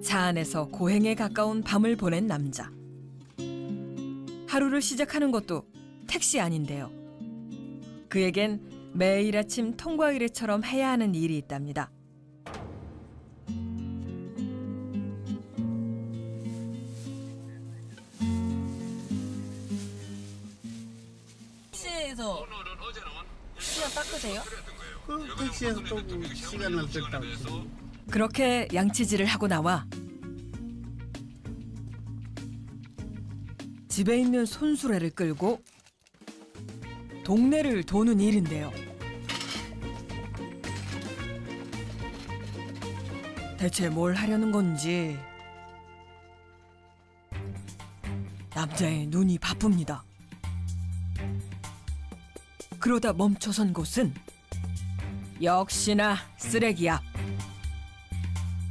차 안에서 고행에 가까운 밤을 보낸 남자. 하루를 시작하는 것도 택시 아닌데요. 그에겐 매일 아침 통과 의례처럼 해야 하는 일이 있답니다. 택시에서 시간 닦으세요? 택시에서 조금 시간을 뺐다고. 그렇게 양치질을 하고 나와 집에 있는 손수레를 끌고 동네를 도는 일인데요. 대체 뭘 하려는 건지 남자의 눈이 바쁩니다. 그러다 멈춰선 곳은 역시나 쓰레기 앞.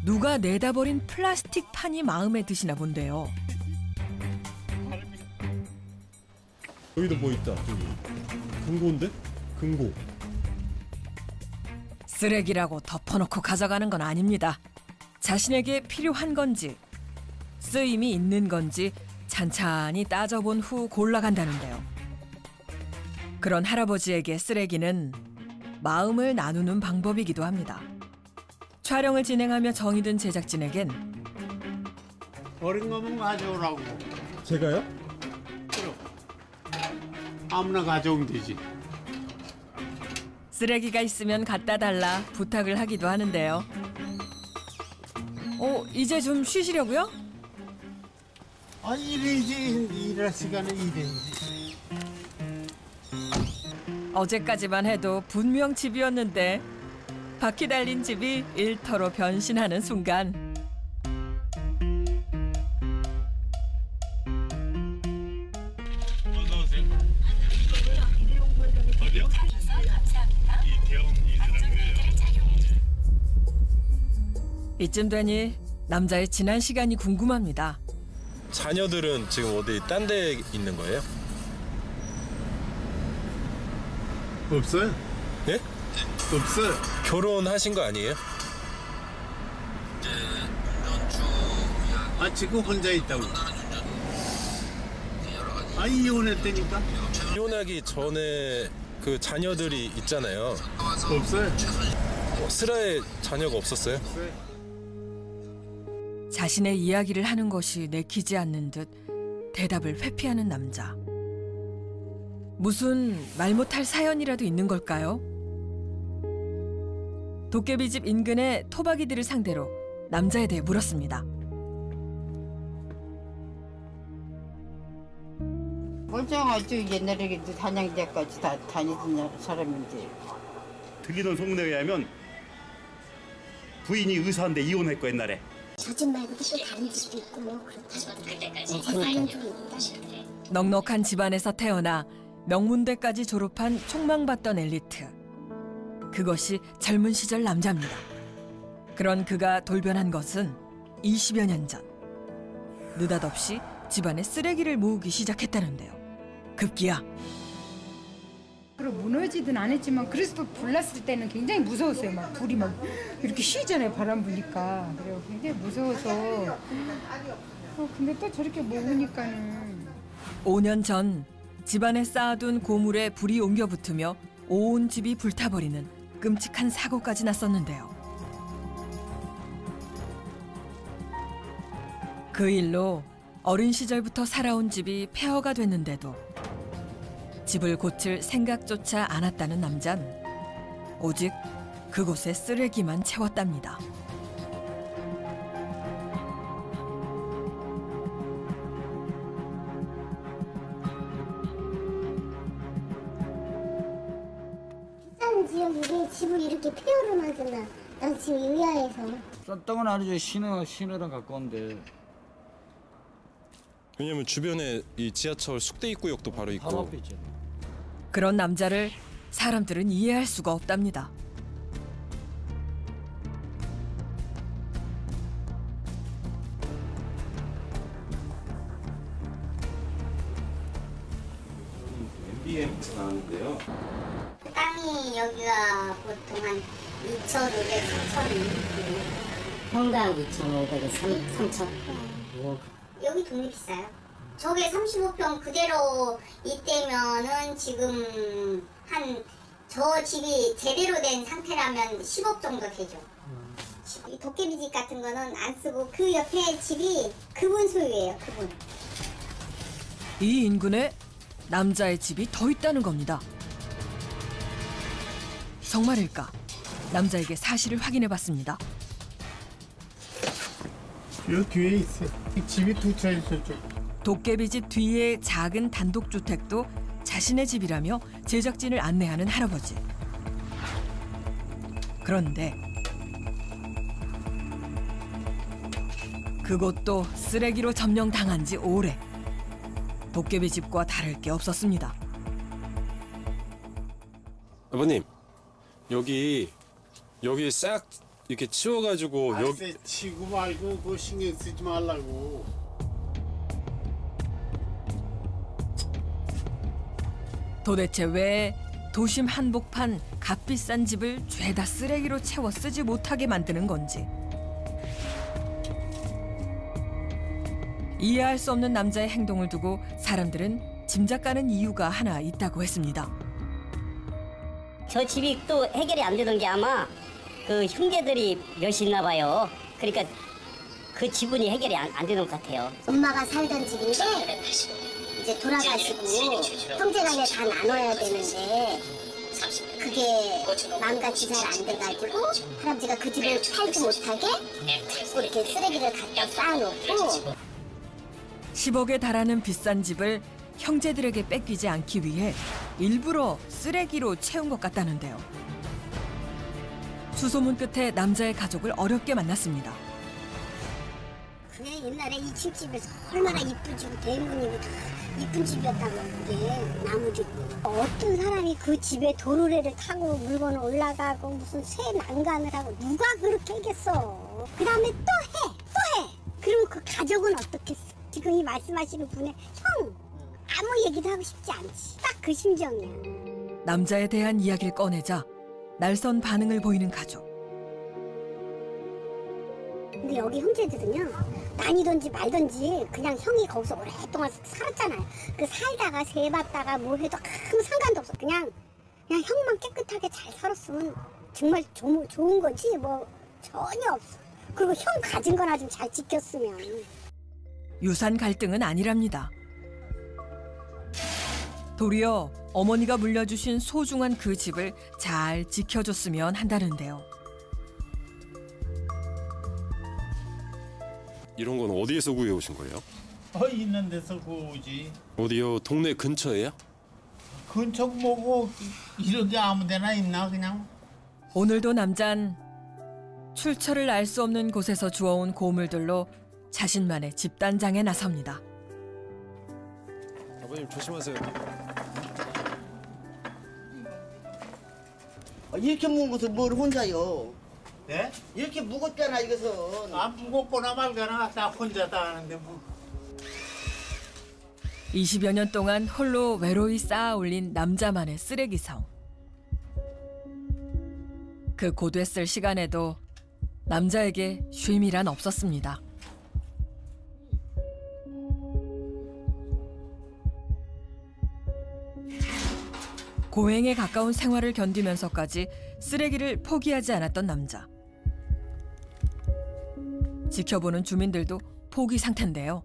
누가 내다버린 플라스틱 판이 마음에 드시나 본데요. 여기도 뭐 있다. 저기 금고인데? 금고. 쓰레기라고 덮어놓고 가져가는 건 아닙니다. 자신에게 필요한 건지 쓰임이 있는 건지 찬찬히 따져본 후 골라간다는데요. 그런 할아버지에게 쓰레기는 마음을 나누는 방법이기도 합니다. 촬영을 진행하며 정이 든 제작진에겐 어린 거면 가져오라고. 제가요? 그럼 아무나 가져오면 되지. 쓰레기가 있으면 갖다 달라 부탁을 하기도 하는데요. 이제 좀 쉬시려고요? 아, 일이지. 일할 시간에 일해야지. 어제까지만 해도 분명 집이었는데 바퀴 달린 집이 일터로 변신하는 순간 어서 오세요. 어디요? 이 대형 이쯤 되니 남자의 지난 시간이 궁금합니다. 자녀들은 지금 어디 딴 데 있는 거예요? 없어요? 예? 없어요. 결혼하신 거 아니에요? 아, 지금 혼자 있다고. 아, 이혼했다니까? 이혼하기 전에 그 자녀들이 있잖아요. 없어요. 슬아에 자녀가 없었어요? 없어요. 자신의 이야기를 하는 것이 내키지 않는 듯 대답을 회피하는 남자. 무슨 말 못할 사연이라도 있는 걸까요? 도깨비집 인근의 토박이들을 상대로 남자에 대해 물었습니다. 멀쩡하죠. 옛날에 단양대까지 다 다니던 사람인데. 들리던 소문에 의하면 부인이 의사인데 이혼했고 옛날에. 저 집 말고도 또 다른 집도 있고 뭐 그렇다고. 넉넉한 집안에서 태어나 명문대까지 졸업한 촉망받던 엘리트. 그것이 젊은 시절 남자입니다. 그런 그가 돌변한 것은 20여 년 전. 느닷없이 집안에 쓰레기를 모으기 시작했다는데요. 급기야. 무너지든 안 했지만 그래서 또 불났을 때는 굉장히 무서웠어요. 막 불이 막 이렇게 쉬잖아요. 바람 부니까. 그래요. 굉장히 무서워서. 근데 또 저렇게 모으니까는. 5년 전 집안에 쌓아둔 고물에 불이 옮겨 붙으며 온 집이 불타버리는 끔찍한 사고까지 났었는데요. 그 일로 어린 시절부터 살아온 집이 폐허가 됐는데도 집을 고칠 생각조차 않았다는 남잔 오직 그곳에 쓰레기만 채웠답니다. 비싼 지역인데 집을 이렇게 폐허를 만든다. 난 지금 의아해서. 싼 땅은 아니죠. 시내랑 가까운데. 왜냐면 주변에 이 지하철 숙대 입구역도 바로 있고. 바로 앞에 있잖아요. 그런 남자를 사람들은 이해할 수가 없답니다. MBM에서 나왔는데요. 땅이 여기가 보통 한 2,500, 3,000. 평당 2,500에 3,000. 여기 동네 비싸요. 저게 35평 그대로 이때면은 지금 한 저 집이 제대로 된 상태라면 10억 정도 되죠. 이 도깨비집 같은 거는 안 쓰고 그 옆에 집이 그분 소유예요. 그분. 이 인근에 남자의 집이 더 있다는 겁니다. 정말일까? 남자에게 사실을 확인해봤습니다. 요 뒤에 있어. 집이 두 채 있었죠. 도깨비집 뒤의 작은 단독주택도 자신의 집이라며 제작진을 안내하는 할아버지. 그런데 그곳도 쓰레기로 점령당한 지 오래. 도깨비집과 다를 게 없었습니다. 아버님, 여기 싹 이렇게 치워가지고 알세 치고 말고 그거 신경 쓰지 말라고. 도대체 왜 도심 한복판 값비싼 집을 죄다 쓰레기로 채워 쓰지 못하게 만드는 건지. 이해할 수 없는 남자의 행동을 두고 사람들은 짐작가는 이유가 하나 있다고 했습니다. 저 집이 또 해결이 안 되던 게 아마 그 형제들이 몇이 있나 봐요. 그러니까 그 지분이 해결이 안 되는 것 같아요. 엄마가 살던 집인데 이제 돌아가시고 형제간에 다 나눠야 되는데 그게 마음같이 잘 안 돼가지고 할아버지가 그 집을 팔지 못하게 이렇게 쓰레기를 갖다 쌓아놓고 10억에 달하는 비싼 집을 형제들에게 뺏기지 않기 위해 일부러 쓰레기로 채운 것 같다는데요. 수소문 끝에 남자의 가족을 어렵게 만났습니다. 그게 옛날에 2층 집에서 얼마나 이쁘지고 대문이고 다 이쁜 집이었다고. 그게 나무집. 어떤 사람이 그 집에 도르래를 타고 물건을 올라가고 무슨 새 난간을 하고 누가 그렇게 하겠어. 그 다음에 또 해. 그럼 그 가족은 어떻겠어. 지금 이 말씀하시는 분의 형 아무 얘기도 하고 싶지 않지. 딱 그 심정이야. 남자에 대한 이야기를 꺼내자 날선 반응을 보이는 가족. 근데 여기 형제들은요, 다니던지 말던지 그냥 형이 거기서 오랫동안 살았잖아요. 그 살다가 세봤다가 뭐 해도 아무 상관도 없어. 그냥 형만 깨끗하게 잘 살았으면 정말 좋은 거지 뭐 전혀 없어. 그리고 형 가진 거나 좀 잘 지켰으면. 유산 갈등은 아니랍니다. 도리어 어머니가 물려주신 소중한 그 집을 잘 지켜줬으면 한다는데요. 이런 건 어디에서 구해오신 거예요? 있는 데서 구우지. 어디요? 동네 근처에요? 근처 뭐고 이런 게 아무 데나 있나 그냥. 오늘도 남잔 출처를 알 수 없는 곳에서 주워온 고물들로 자신만의 집단장에 나섭니다. 아버님 조심하세요. 이렇게 무거운 것을 뭘 혼자요? 네? 이렇게 무겁잖아 이것은. 무겁거나 말거나 다 혼자 다 하는데 뭐. 20여 년 동안 홀로 외로이 쌓아 올린 남자만의 쓰레기성. 그 고됐을 시간에도 남자에게 쉼이란 없었습니다. 고행에 가까운 생활을 견디면서까지 쓰레기를 포기하지 않았던 남자. 지켜보는 주민들도 포기 상태인데요.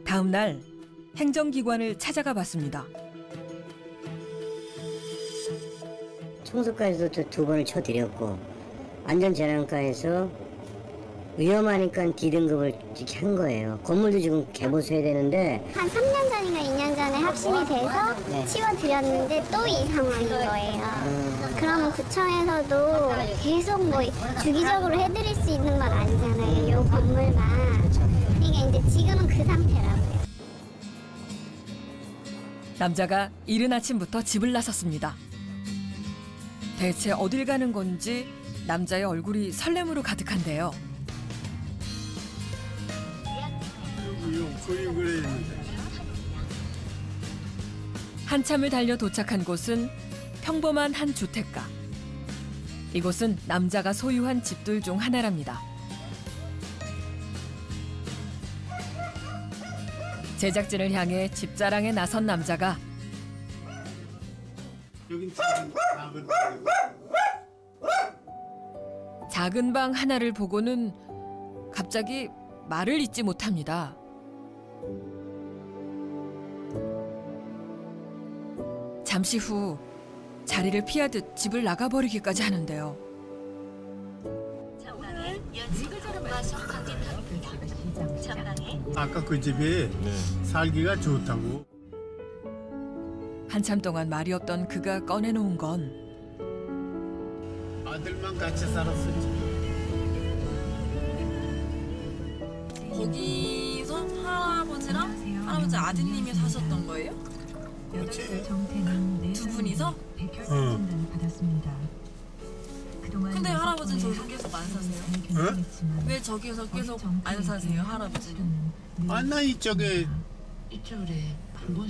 다음 날 행정기관을 찾아가 봤습니다. 청소까지도 두 번을 쳐드렸고 안전재난과에서 위험하니까 D등급을 이렇게 한 거예요. 건물도 지금 개보수해야 되는데 한 3년 전인가 2년 전에 합심이 돼서 치워드렸는데 또 이 상황인 거예요. 그러면 구청에서도 계속 뭐 주기적으로 해드릴 수 있는 건 아니잖아요. 요 건물만. 그러니까 이제 지금은 그 상태라고요. 남자가 이른 아침부터 집을 나섰습니다. 대체 어딜 가는 건지 남자의 얼굴이 설렘으로 가득한데요. 한참을 달려 도착한 곳은 평범한 한 주택가. 이곳은 남자가 소유한 집들 중 하나랍니다. 제작진을 향해 집 자랑에 나선 남자가 여긴 작은 작은 방 하나를 보고는 갑자기 말을 잇지 못합니다. 잠시 후 자리를 피하듯 집을 나가버리기까지 하는데요. 아까 그 집이 살기가 좋다고. 한참 동안 말이 없던 그가 꺼내놓은 건 아들만 같이 살았었지. 거기서 할아버지 아드님이 사셨던 거예요? 그렇지. 두 분이서? 근데 할아버지는 저기서 계속 안 사세요? 응? 왜 저기서 계속 안 사세요, 할아버지는? 아, 나 이쪽에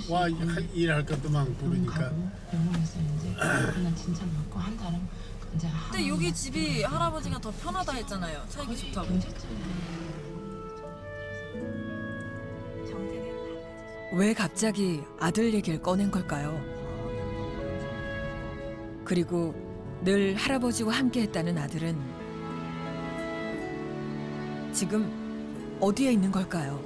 와 일할 것도 많고 그러니까. 근데 여기 집이 할아버지가 더 편하다 했잖아요. 살기 좋다고. 왜 갑자기 아들 얘기를 꺼낸 걸까요? 그리고 늘 할아버지와 함께했다는 아들은 지금 어디에 있는 걸까요?